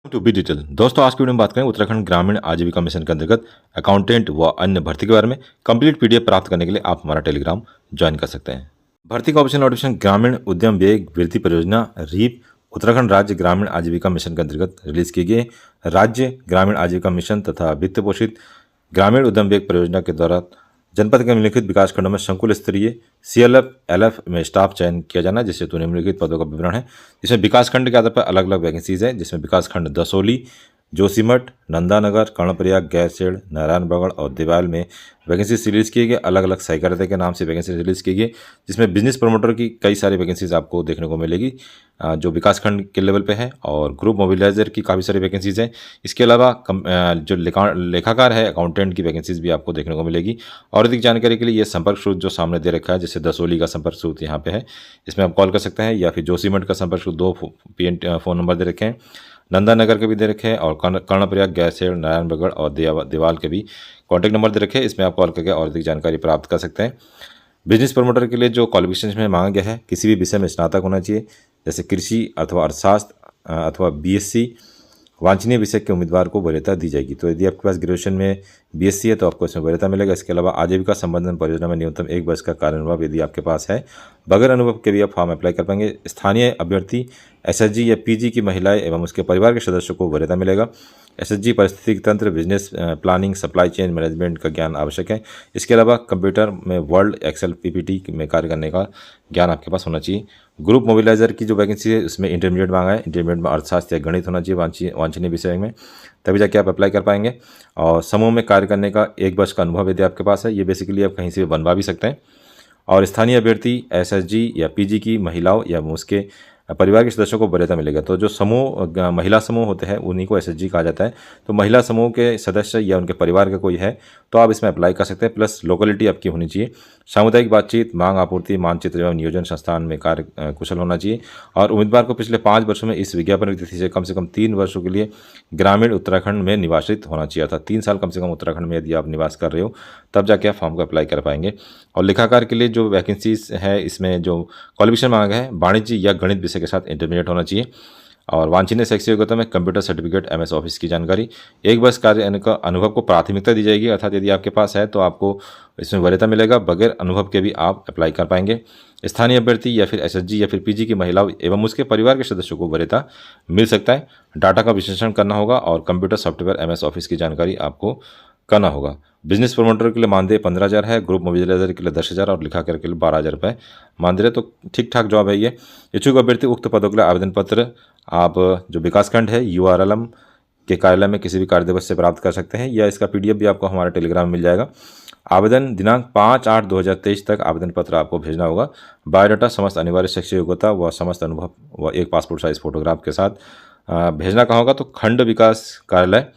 To be detail दोस्तों, आज की वीडियो में बात करें उत्तराखंड ग्रामीण आजीविका मिशन के अंतर्गत अकाउंटेंट व अन्य भर्ती के बारे में। कंप्लीट पीडीएफ प्राप्त करने के लिए आप हमारा टेलीग्राम ज्वाइन कर सकते हैं। भर्ती का ऑप्शन नोटिफिकेशन ग्रामीण उद्यम वेग वृद्धि परियोजना रीप उत्तराखंड राज्य ग्रामीण आजीविका मिशन के अंतर्गत रिलीज किए गए राज्य ग्रामीण आजीविका मिशन तथा वित्त पोषित ग्रामीण उद्यम वेग परियोजना के द्वारा जनपद के निम्नलिखित विकास खंडों में संकुल स्तरीय CLF LF में स्टाफ चयन किया जाना है, जिससे तो निम्नलिखित पदों का विवरण है। जिसमें विकास खंड के आधार पर अलग अलग वैकेंसीज है, जिसमें विकास खंड दसोली, जोशीमठ, नंदानगर, कर्णप्रयाग, गैरसेड़, नारायणबगड़ और देवाल में वैकेंसीज रिलीज किए गए। अलग अलग सहकारिता के नाम से वैकेंसी रिलीज की गई, जिसमें बिजनेस प्रमोटर की कई सारी वैकेंसीज आपको देखने को मिलेगी जो विकास खंड के लेवल पे है, और ग्रुप मोबिलाइजर की काफ़ी सारी वैकेंसीज हैं। इसके अलावा जो लेखाकार है अकाउंटेंट की वैकेंसीज भी आपको देखने को मिलेगी। और अधिक जानकारी के लिए ये संपर्क सूत्र जो सामने दे रखा है, जैसे दसोली का संपर्क सूत्र यहाँ पे है, इसमें आप कॉल कर सकते हैं, या फिर जोशीमठ का संपर्क सूत्र 2 PN फ़ोन नंबर दे रखे हैं, नंदानगर के भी दे रखे हैं, और कर्णप्रयाग, गैरसेड़, नारायणबगड़ और देवाल के भी कॉन्टैक्ट नंबर दे रखे हैं। इसमें आप कॉल करके और अधिक जानकारी प्राप्त कर सकते हैं। बिजनेस प्रमोटर के लिए जो क्वालिफिकेशन में मांगा गया है, किसी भी विषय में स्नातक होना चाहिए, जैसे कृषि अथवा अर्थशास्त्र अथवा BSc वांछनीय विषय के उम्मीदवार को वरीयता दी जाएगी। तो यदि आपके पास ग्रेजुएशन में BSc है तो आपको इसमें वरीयता मिलेगा। इसके अलावा आजीविका संबंधन परियोजना में न्यूनतम 1 वर्ष का कार्य अनुभव यदि आपके पास है, बगैर अनुभव के भी आप फॉर्म अप्लाई कर पाएंगे। स्थानीय अभ्यर्थी SHG या PG की महिलाएं एवं उसके परिवार के सदस्यों को वरीयता मिलेगा। SHG पारिस्थितिकी तंत्र, business planning, supply chain management का ज्ञान आवश्यक है। इसके अलावा कंप्यूटर में वर्ड, एक्सेल, PPT में कार्य करने का ज्ञान आपके पास होना चाहिए। ग्रुप मोबिलाइजर की जो वैकेंसी है उसमें इंटरमीडिएट मांगा है, इंटरमीडिएट में अर्थशास्त्र या गणित होना चाहिए वांछनीय विषय में, तभी जाके आप अप्लाई कर पाएंगे। और समूह में कार्य करने का 1 वर्ष का अनुभव यदि आपके पास है, ये बेसिकली आप कहीं से भी बनवा भी सकते हैं। और स्थानीय अभ्यर्थी SHG या PG की महिलाओं या उसके परिवार के सदस्यों को वरीयता मिलेगा। तो जो समूह महिला समूह होते हैं उन्हीं को SHG कहा जाता है। तो महिला समूह के सदस्य या उनके परिवार का कोई है तो आप इसमें अप्लाई कर सकते हैं। प्लस लोकेलिटी आपकी होनी चाहिए, सामुदायिक बातचीत, मांग आपूर्ति, मानचित्र एवं नियोजन संस्थान में कार्य कुशल होना चाहिए। और उम्मीदवार को पिछले 5 वर्षों में इस विज्ञापन की तिथि से कम 3 वर्षों के लिए ग्रामीण उत्तराखंड में निवासित होना चाहिए था। 3 साल कम से कम उत्तराखंड में यदि आप निवास कर रहे हो तब जाके आप फॉर्म को अप्लाई कर पाएंगे। और लेखाकार के लिए जो वैकेंसीज है, इसमें जो क्वालिफिकेशन मांगा गया है, वाणिज्य या गणित विषय के साथ इंटरमीडिएट होना चाहिए। और वांछनीय शैक्षिक योग्यता में कंप्यूटर सर्टिफिकेट, MS ऑफिस की जानकारी, 1 वर्ष कार्य अनुभव को प्राथमिकता दी जाएगी। अर्थात यदि आपके पास है तो आपको इसमें वरीयता मिलेगा, बगैर अनुभव के भी आप अप्लाई कर पाएंगे। स्थानीय अभ्यर्थी या फिर SHG या फिर PG की महिलाओं एवं उसके परिवार के सदस्यों को वरीयता मिल सकता है। डाटा का विश्लेषण करना होगा और कंप्यूटर सॉफ्टवेयर MS ऑफिस की जानकारी आपको करना होगा। बिजनेस प्रमोटर के लिए मानदेय 15,000 है, ग्रुप मोबिलाइजर के लिए 10,000 और लिखाकार के लिए 12,000 रुपये मानदेय। तो ठीक ठाक जॉब है ये। इच्छुक अभ्यर्थी उक्त पदों के लिए आवेदन पत्र आप जो विकासखंड है URLM के कार्यालय में किसी भी कार्य दिवस से प्राप्त कर सकते हैं, या इसका PDF भी आपको हमारे टेलीग्राम में मिल जाएगा। आवेदन दिनांक 5/8/2023 तक आवेदन पत्र आपको भेजना होगा। बायोडाटा, समस्त अनिवार्य शैक्षिक योग्यता व समस्त अनुभव व एक पासपोर्ट साइज फोटोग्राफ के साथ भेजना कहाँ होगा, तो खंड विकास कार्यालय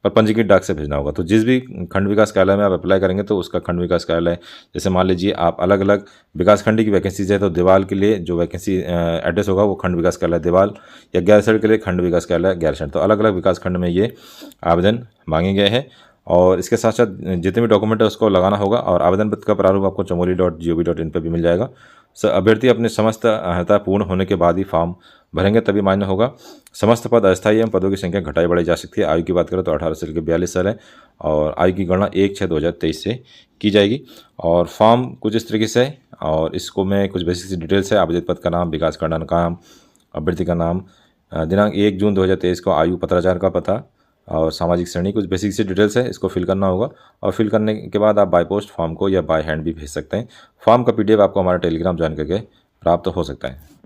पर पंजीकृत डाक से भेजना होगा। तो जिस भी खंड विकास कार्यालय में आप अप्लाई करेंगे तो उसका खंड विकास कार्यालय, जैसे मान लीजिए आप अलग अलग विकास खंड की वैकेंसीज है तो देवाल के लिए जो वैकेंसी एड्रेस होगा वो खंड विकास कार्यालय देवाल, या गैरसैंण के लिए खंड विकास कार्यालय गैरसैंण। तो अलग अलग विकास खंड में ये आवेदन मांगे गए हैं। और इसके साथ साथ जितने भी डॉक्यूमेंट है उसको लगाना होगा। और आवेदन पत्र का प्रारूप आपको chamoli.gov.in पर भी मिल जाएगा। अभ्यर्थी अपने समस्त अर्हता पूर्ण होने के बाद ही फॉर्म भरेंगे तभी मान्य होगा। समस्त पद अस्थायी एवं पदों की संख्या घटाई बढ़ाई जा सकती है। आयु की बात करें तो 18 से लेकर 42 साल है, और आयु की गणना 1/6/2023 से की जाएगी। और फॉर्म कुछ इस तरीके से है, और इसको में कुछ बेसिक डिटेल्स है। आवेदित पद का नाम, विकास खंड का नाम, अभ्यर्थी का नाम, दिनांक 1 जून 2023 को, आयु, पत्राचार का पता और सामाजिक श्रेणी, कुछ बेसिक सी डिटेल्स है। इसको फिल करना होगा, और फिल करने के बाद आप बाय पोस्ट फॉर्म को या बाय हैंड भी भेज सकते हैं। फॉर्म का PDF आपको हमारा टेलीग्राम ज्वाइन करके प्राप्त हो सकता है।